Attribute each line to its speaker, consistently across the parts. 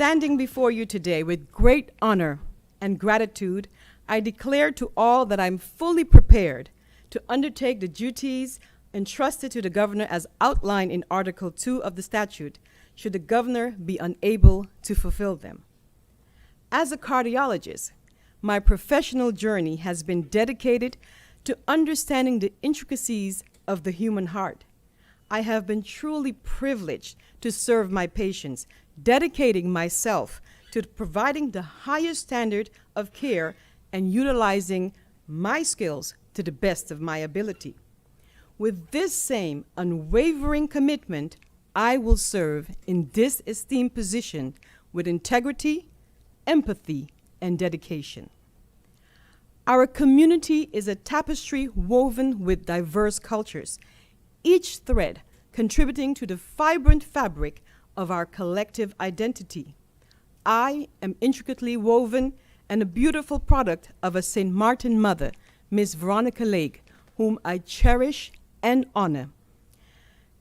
Speaker 1: Standing before you today with great honor and gratitude, I declare to all that I'm fully prepared to undertake the duties entrusted to the governor as outlined in Article 2 of the statute, should the governor be unable to fulfill them. As a cardiologist, my professional journey has been dedicated to understanding the intricacies of the human heart. I have been truly privileged to serve my patients, dedicating myself to providing the highest standard of care and utilizing my skills to the best of my ability. With this same unwavering commitment, I will serve in this esteemed position with integrity, empathy, and dedication. Our community is a tapestry woven with diverse cultures, each thread contributing to the vibrant fabric of our collective identity. I am intricately woven and a beautiful product of a St. Martin mother, Miss Veronica Lake, whom I cherish and honor,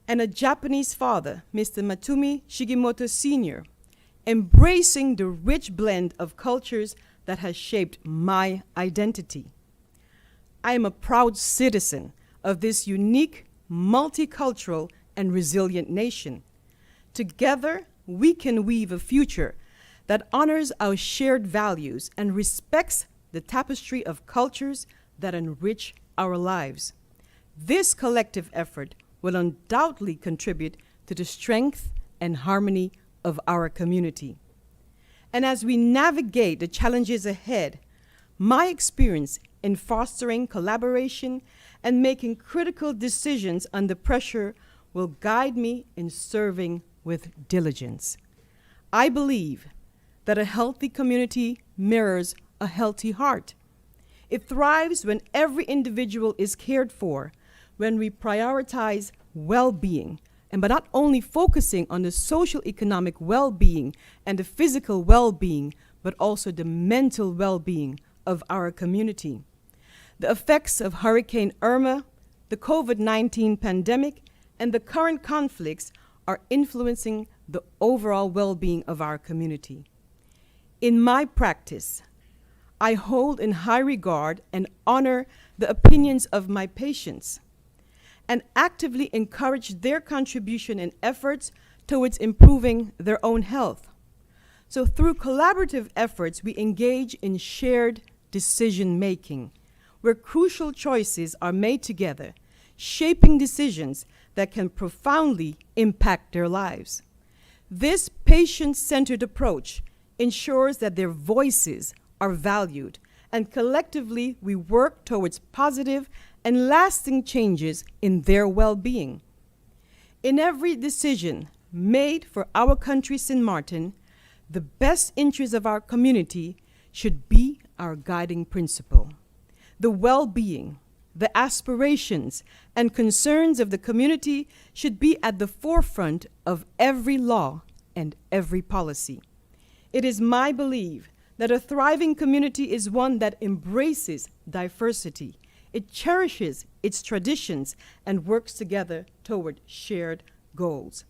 Speaker 1: and a Japanese father, Mr. Matsumi Shigimoto Sr., embracing the rich blend of cultures that has shaped my identity. I am a proud citizen of this unique, multicultural, and resilient nation. Together, we can weave a future that honors our shared values and respects the tapestry of cultures that enrich our lives. This collective effort will undoubtedly contribute to the strength and harmony of our community. And as we navigate the challenges ahead, my experience in fostering collaboration and making critical decisions under pressure will guide me in serving with diligence. I believe that a healthy community mirrors a healthy heart. It thrives when every individual is cared for, when we prioritize well-being, and by not only focusing on the social economic well-being and the physical well-being, but also the mental well-being of our community. The effects of Hurricane Irma, the COVID-19 pandemic, and the current conflicts are influencing the overall well-being of our community. In my practice, I hold in high regard and honor the opinions of my patients and actively encourage their contribution and efforts towards improving their own health. So through collaborative efforts, we engage in shared decision-making, where crucial choices are made together, shaping decisions that can profoundly impact their lives. This patient-centered approach ensures that their voices are valued, and collectively we work towards positive and lasting changes in their well-being. In every decision made for our country, St. Martin, the best interests of our community should be our guiding principle. The well-being, the aspirations, and concerns of the community should be at the forefront of every law and every policy. It is my belief that a thriving community is one that embraces diversity. It cherishes its traditions and works together toward shared goals.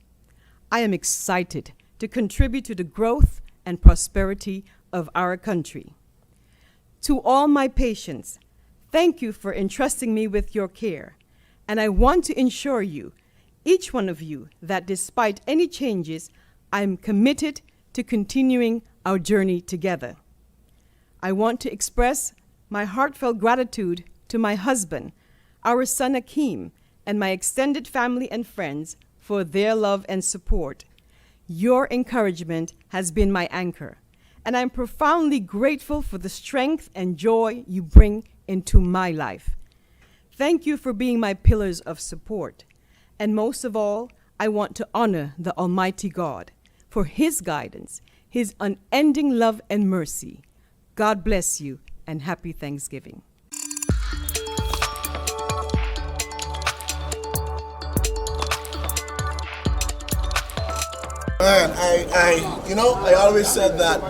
Speaker 1: I am excited to contribute to the growth and prosperity of our country. To all my patients, thank you for entrusting me with your care, and I want to assure you, each one of you, that despite any changes, I am committed to continuing our journey together. I want to express my heartfelt gratitude to my husband, our son Akeem, and my extended family and friends for their love and support. Your encouragement has been my anchor, and I'm profoundly grateful for the strength and joy you bring into my life. Thank you for being my pillars of support. And most of all, I want to honor the Almighty God for His guidance, His unending love and mercy. God bless you, and happy Thanksgiving.
Speaker 2: Man, I always said that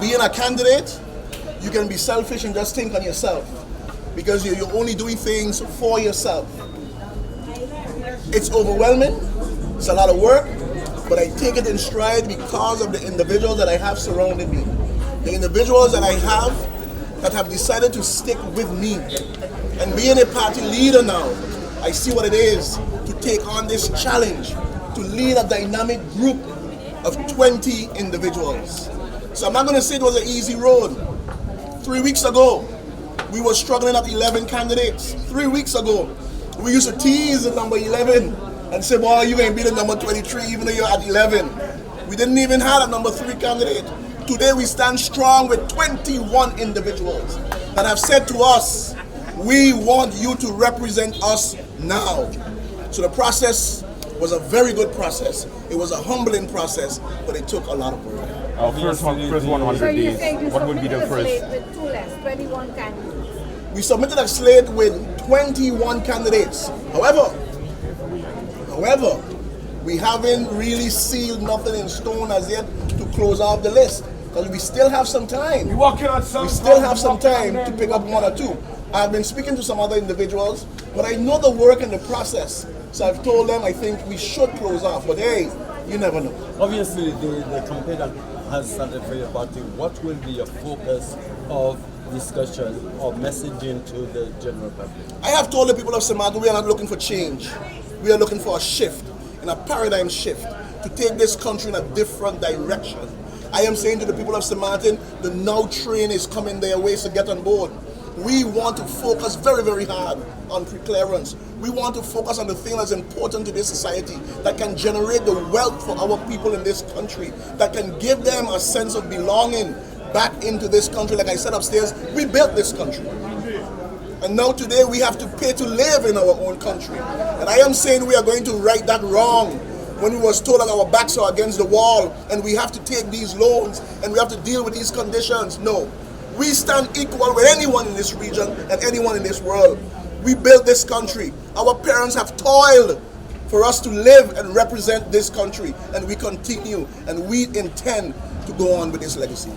Speaker 2: being a candidate, you can be selfish and just think on yourself because you're only doing things for yourself. It's overwhelming, it's a lot of work, but I take it in stride because of the individuals that I have surrounding me. The individuals that I have that have decided to stick with me. And being a party leader now, I see what it is to take on this challenge, to lead a dynamic group of 20 individuals. So I'm not going to say it was an easy road. 3 weeks ago, we were struggling at 11 candidates. 3 weeks ago, we used to tease the number 11 and say, boy, you ain't be the number 23 even though you're at 11. We didn't even have a number 3 candidate. Today we stand strong with 21 individuals that have said to us, we want you to represent us now. So the process was a very good process. It was a humbling process, but it took a lot of work.
Speaker 3: First 100 days, what would be the first?
Speaker 4: With 2 less, 21 candidates.
Speaker 2: We submitted a slate with 21 candidates. However, we haven't really sealed nothing in stone as yet to close off the list. Because we still have some time. We still have some time to pick up 1 or 2. I've been speaking to some other individuals, but I know the work and the process. So I've told them I think we should close off. But hey, you never know.
Speaker 5: Obviously, the campaign has started for your party. What will be your focus of discussion or messaging to the general public?
Speaker 2: I have told the people of St. Martin we are not looking for change. We are looking for a shift, in a paradigm shift, to take this country in a different direction. I am saying to the people of St. Martin, the now train is coming their way, so get on board. We want to focus very, very hard on pre-clearance. We want to focus on the thing that's important to this society, that can generate the wealth for our people in this country, that can give them a sense of belonging back into this country. Like I said upstairs, we built this country. And now today we have to pay to live in our own country. And I am saying we are going to right that wrong. When we was told that our backs are against the wall and we have to take these loans and we have to deal with these conditions. No. We stand equal with anyone in this region and anyone in this world. We built this country. Our parents have toiled for us to live and represent this country. And we continue and we intend to go on with this legacy.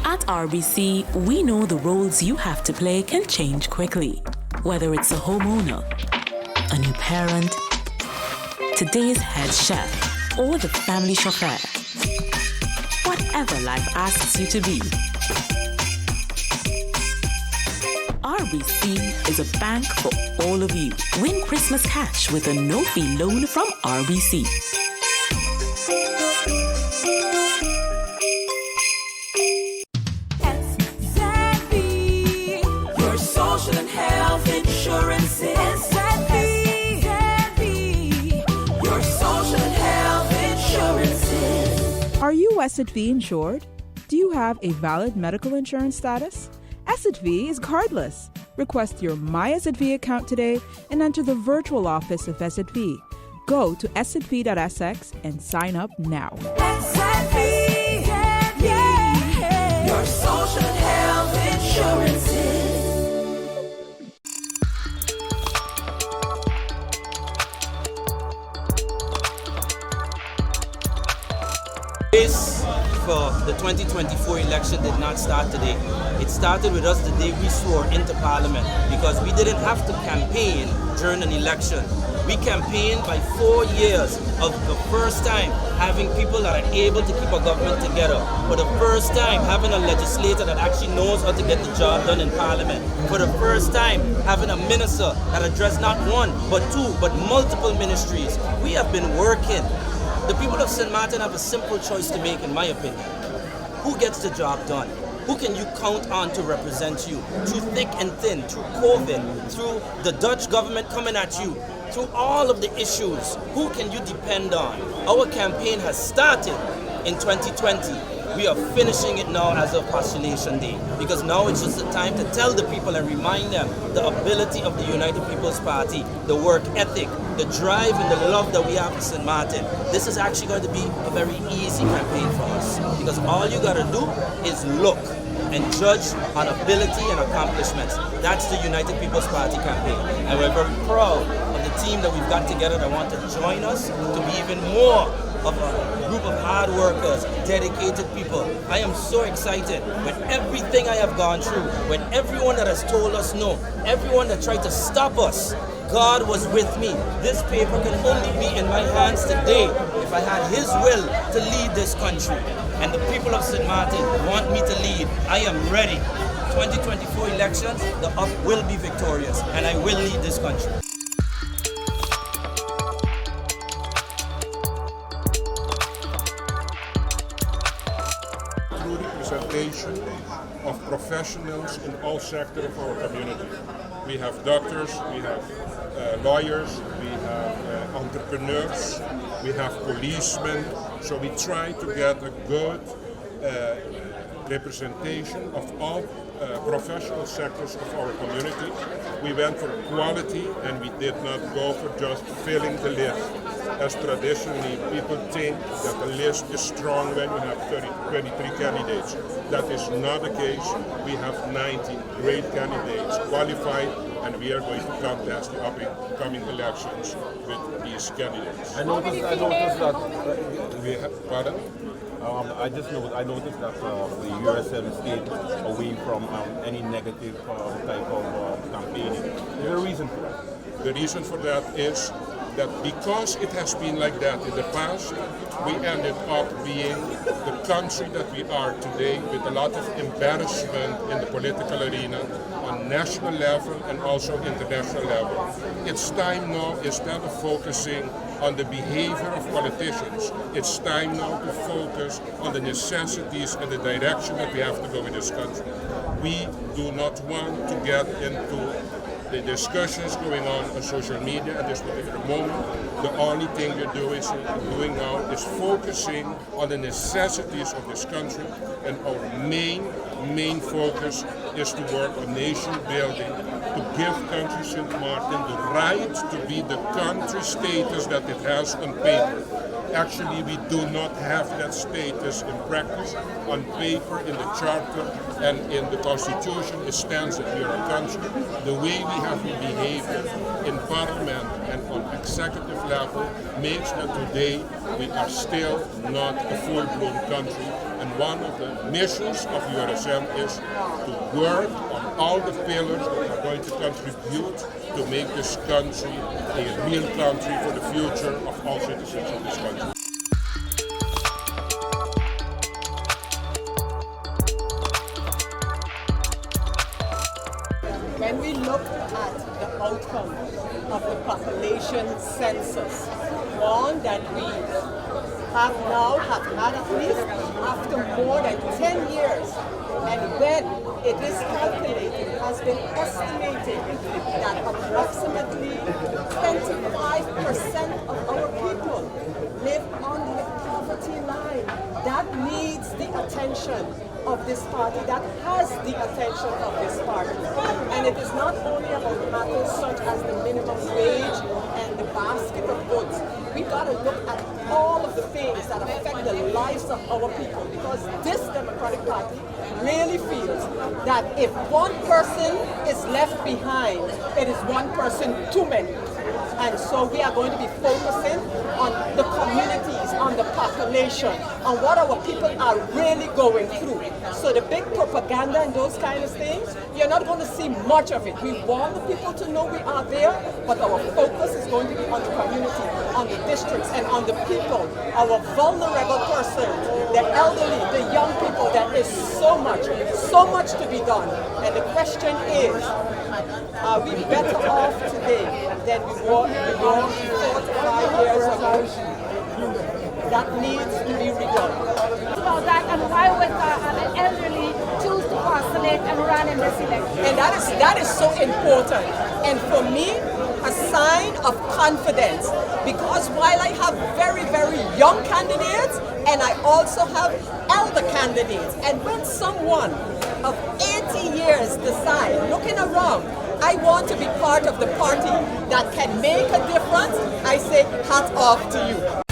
Speaker 6: At RBC, we know the roles you have to play can change quickly. Whether it's a homeowner, a new parent, today's head chef, or the family chauffeur. Whatever life asks you to be. RBC is a bank for all of you. Win Christmas cash with a no-fee loan from RBC.
Speaker 7: Are you SXM insured? Do you have a valid medical insurance status? SXM is cardless. Request your My SXM account today and enter the virtual office of SXM. Go to sxv.sx and sign up now.
Speaker 8: SXM, yeah. Your social and health insurances.
Speaker 9: Race for the 2024 election did not start today. It started with us the day we swore into Parliament, because we didn't have to campaign during an election. We campaigned by 4 years of the first time having people that are able to keep a government together. For the first time having a legislator that actually knows how to get the job done in Parliament. For the first time having a minister that addressed not one, but two, but multiple ministries. We have been working. The people of St. Martin have a simple choice to make, in my opinion. Who gets the job done? Who can you count on to represent you? Through thick and thin, through COVID, through the Dutch government coming at you, through all of the issues, who can you depend on? Our campaign has started in 2020. We are finishing it now as of postulation day, because now it's just the time to tell the people and remind them the ability of the United People's Party, the work ethic, the drive and the love that we have for St. Martin. This is actually going to be a very easy campaign for us, because all you got to do is look. and judged on ability and accomplishments. That's the United People's Party campaign. And we're very proud of the team that we've got together that want to join us to be even more of a group of hard workers, dedicated people. I am so excited with everything I have gone through, with everyone that has told us no, everyone that tried to stop us. God was with me. This paper can only be in my hands today if I had His will to lead this country. And the people of St. Martin want me to lead. I am ready. 2024 elections, the UP will be victorious, and I will lead this country.
Speaker 10: Through representation of professionals in all sectors of our community. We have doctors, we have lawyers, we have entrepreneurs, we have policemen. So we try to get a good representation of all professional sectors of our community. We went for quality and we did not go for just filling the list. As traditionally people think that the list is strong when you have 23 candidates. That is not the case. We have 19 great candidates qualified, and we are going to contest the upcoming elections with these candidates.
Speaker 3: I noticed that
Speaker 10: We have, pardon?
Speaker 3: I noticed that the USM stayed away from any negative type of campaigning. Is there a reason for that?
Speaker 10: The reason for that is that because it has been like that in the past, we ended up being the country that we are today with a lot of embarrassment in the political arena on national level and also international level. It's time now, instead of focusing on the behavior of politicians, it's time now to focus on the necessities and the direction that we have to go in this country. We do not want to get into the discussions going on social media at this particular moment. The only thing we're doing now is focusing on the necessities of this country, and our main focus is to work on nation building, to give country St. Martin the right to be the country status that it has on paper. Actually, we do not have that status in practice. On paper, in the charter and in the constitution, it stands that we are a country. The way we have been behaving in parliament and on executive level makes that today we are still not a full-blown country. And one of the missions of URSM is to work on all the pillars that are going to contribute to make this country a real country for the future of all citizens of this country.
Speaker 11: When we look at the outcome of the population census, one that we have had at least after more than 10 years, and when it is calculated, it has been estimated that approximately 25% of our people live under the poverty line. That needs the attention of this party, that has the attention of this party. And it is not only about matters such as the minimum wage and the basket of goods. We've got to look at all of the things that affect the lives of our people, because this Democratic Party really feels that if one person is left behind, it is one person too many. And so we are going to be focusing on the communities, on the population, on what our people are really going through. So the big propaganda and those kind of things, you're not going to see much of it. We want the people to know we are there, but our focus is going to be on the community, on the districts, and on the people, our vulnerable persons, the elderly, the young people. There is so much to be done. And the question is, are we better off today than we were 4 to 5 years ago? That needs to be redone.
Speaker 4: About that, and why would an elderly choose to postulate and run in this election?
Speaker 11: And that is so important. And for me, a sign of confidence, because while I have very, very young candidates, and I also have elder candidates, and when someone of 80 years decide, looking around, I want to be part of the party that can make a difference, I say hats off to you.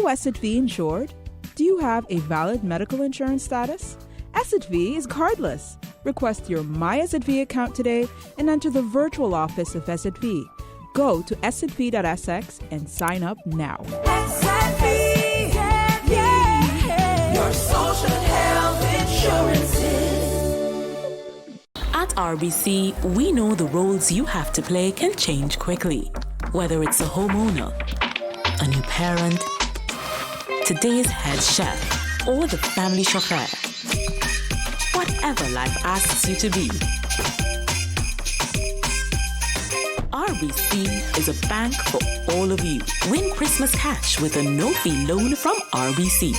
Speaker 7: SXV insured? Do you have a valid medical insurance status? SXV is cardless. Request your My SXV account today and enter the virtual office of SXV. Go to sxv.sx and sign up now.
Speaker 8: SXV, your social health insurances.
Speaker 6: At RBC, we know the roles you have to play can change quickly. Whether it's a homeowner, a new parent, today's head chef, or the family chauffeur. Whatever life asks you to be. RBC is a bank for all of you. Win Christmas cash with a no-fee loan from RBC.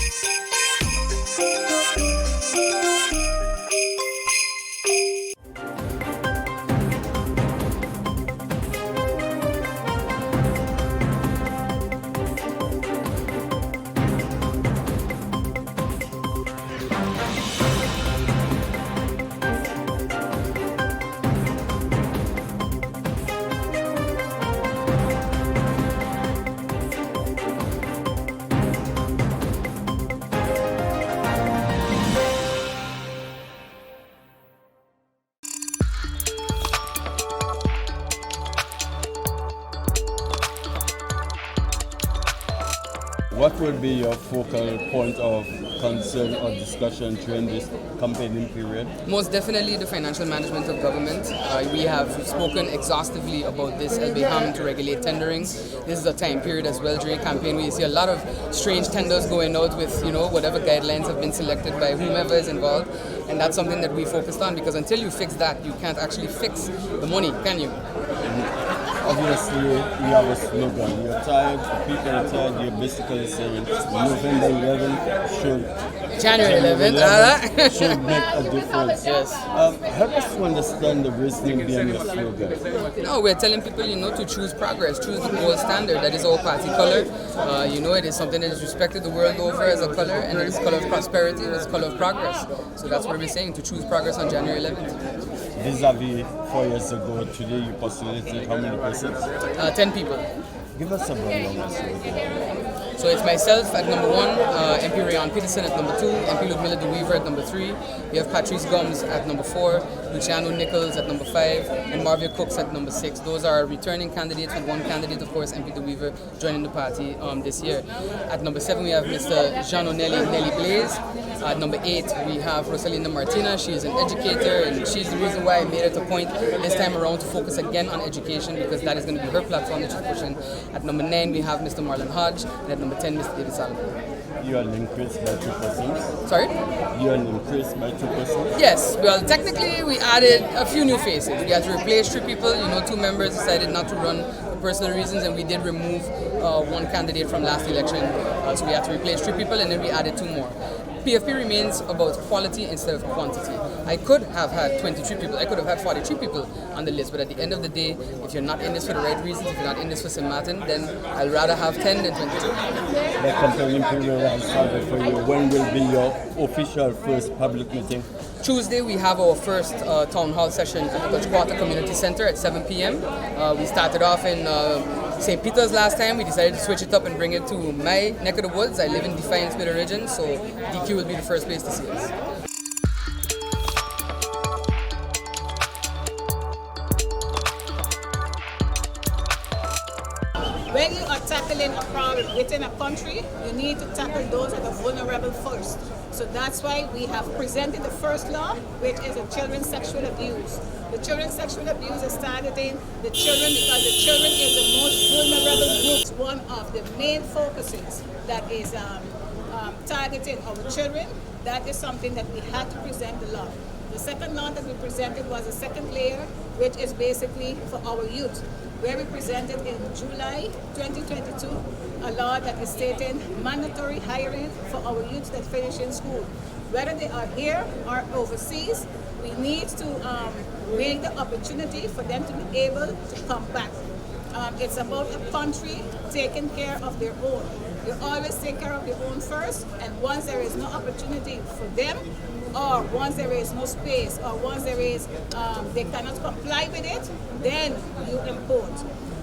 Speaker 5: What will be your focal point of concern or discussion during this campaigning period?
Speaker 12: Most definitely the financial management of government. We have spoken exhaustively about this as we have to regulate tendering. This is a time period as well during campaign where you see a lot of strange tenders going out with whatever guidelines have been selected by whomever is involved, and that's something that we focused on, because until you fix that, you can't actually fix the money, can you?
Speaker 5: Obviously, we have a slogan. You're tired, people are tired, you're basically saying November 11th should...
Speaker 12: January 11th
Speaker 5: should make a difference.
Speaker 12: Yes.
Speaker 5: Help us to understand the reasoning behind your slogan.
Speaker 12: No, we're telling people, to choose progress, choose the gold standard. That is our party color. It is something that is respected the world over as a color, and it is color of prosperity, it is color of progress. So that's what we're saying, to choose progress on January 11th.
Speaker 5: Vis-a-vis 4 years ago, today you postulated how many persons?
Speaker 12: 10 people.
Speaker 5: Give us a rundown.
Speaker 12: So it's myself at number 1, MP Rayon Peterson at number 2, MP Ludmilla De Weaver at number 3. We have Patrice Gums at number 4, Luciano Nichols at number 5, and Marvia Cooks at number 6. Those are returning candidates, with one candidate, of course, MP De Weaver, joining the party this year. At number 7, we have Mr. Jean O'Nelly Nelly Blaze. At number 8, we have Rosalina Martina. She is an educator, and she's the reason why I made it a point this time around to focus again on education, because that is going to be her platform that she's pushing. At number 9, we have Mr. Marlon Hodge, and at number 10, Mr. David Solomon.
Speaker 5: You are increased by 2%.
Speaker 12: Sorry?
Speaker 5: You are increased by 2%.
Speaker 12: Yes. Well, technically, we added a few new faces. We had to replace 3 people. 2 members decided not to run for personal reasons, and we did remove one candidate from last election. So we had to replace 3 people, and then we added 2 more. PFP remains about quality instead of quantity. I could have had 23 people, I could have had 43 people on the list, but at the end of the day, if you're not in this for the right reasons, if you're not in this for St. Martin, then I'd rather have 10 than 22.
Speaker 5: The campaign period has started for you. When will be your official first public meeting?
Speaker 12: Tuesday, we have our first town hall session at the Dutch Community Center at 7 p.m. We started off in St. Peter's last time. We decided to switch it up and bring it to my neck of the woods. I live in Defiance Middle Region, so DQ will be the first place to see us.
Speaker 13: When you are tackling a problem within a country, you need to tackle those that are vulnerable first. So that's why we have presented the first law, which is the children's sexual abuse. The children's sexual abuse is targeting the children because the children is the most vulnerable group. One of the main focuses that is targeting our children. That is something that we had to present the law. The second law that we presented was a second layer, which is basically for our youth, where we presented in July 2022 a law that is stating mandatory hiring for our youth that finish in school. Whether they are here or overseas, we need to make the opportunity for them to be able to come back. It's about a country taking care of their own. You always take care of your own first, and once there is no opportunity for them, or once there is no space, or once there is they cannot comply with it, then you import.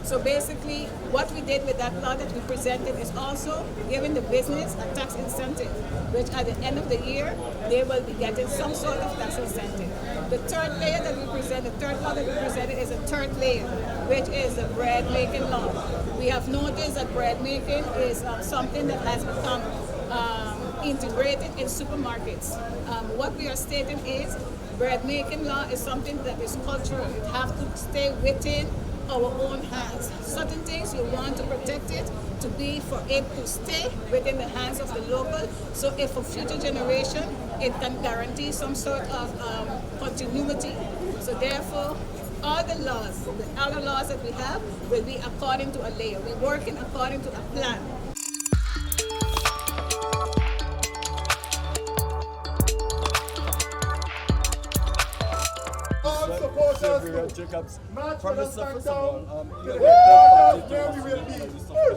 Speaker 13: So basically, what we did with that law that we presented is also giving the business a tax incentive, which at the end of the year, they will be getting some sort of tax incentive. The third layer that we present, the third law that we presented is a third layer, which is the bread making law. We have noticed that bread making is something that has become integrated in supermarkets. What we are stating is bread making law is something that is cultural. It has to stay within our own hands. Certain things you want to protect it to be for it to stay within the hands of the local. So if for future generation, it can guarantee some sort of continuity. So therefore, all the laws, the other laws that we have will be according to a layer. We're working according to a plan.
Speaker 5: Sylvia Jacobs, Professor, first of all, you know, the will be the state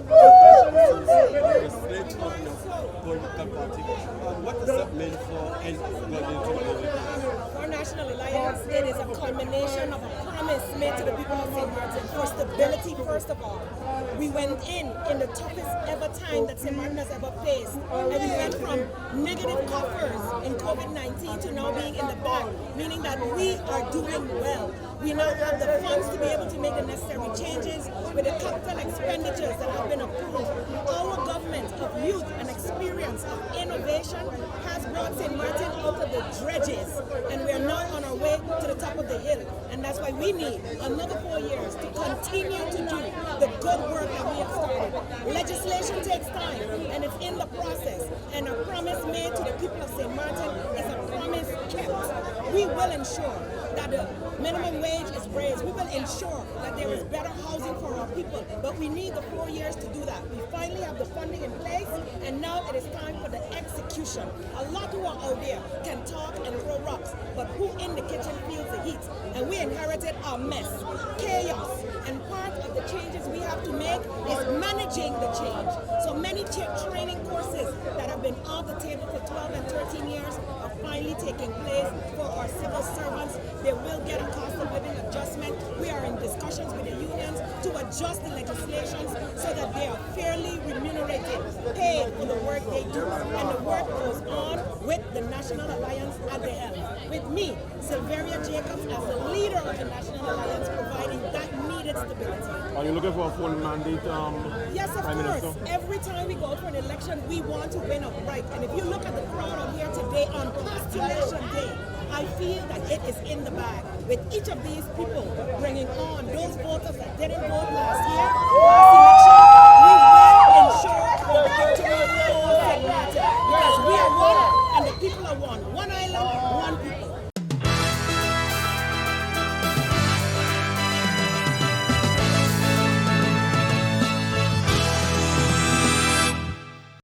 Speaker 5: of your political party. What does that mean for anybody?
Speaker 14: For National Alliance, it is a culmination of a promise made to the people of St. Martin for stability, first of all. We went in the toughest ever time that St. Martin has ever faced, and we went from negative coffers in COVID-19 to now being in the back, meaning that we are doing well. We now have the funds to be able to make the necessary changes with the capital expenditures that have been approved. Our government of youth and experience of innovation has brought St. Martin out of the dredges, and we are now on our way to the top of the hill. And that's why we need another 4 years to continue to do the good work that we have started. Legislation takes time, and it's in the process. And a promise made to the people of St. Martin is a promise kept. We will ensure that the minimum wage is raised. We will ensure that there is better housing for our people, but we need the 4 years to do that. We finally have the funding in place, and now it is time for the execution. A lot who are out there can talk and throw rocks, but who in the kitchen feels the heat? And we inherited a mess, chaos, and part of the changes we have to make is managing the change. So many training courses that have been off the table for 12 and 13 years are finally taking place for our civil servants. They will get a cost of living adjustment. We are in discussions with the unions to adjust the legislations so that they are fairly remunerated, paid for the work they do. And the work goes on with the National Alliance at the helm. With me, Sylvia Jacobs, as the leader of the National Alliance, providing that needed stability.
Speaker 3: Are you looking for a full mandate?
Speaker 14: Yes, of
Speaker 3: Prime
Speaker 14: course.
Speaker 3: Minister?
Speaker 14: Every time we go for an election, we want to win outright. And if you look at the crowd on here today on postulation day, I feel that it is in the bag. With each of these people bringing on those voters that didn't vote last year, last election, we will ensure the victory for St. Martin. Because we are one and the people are one.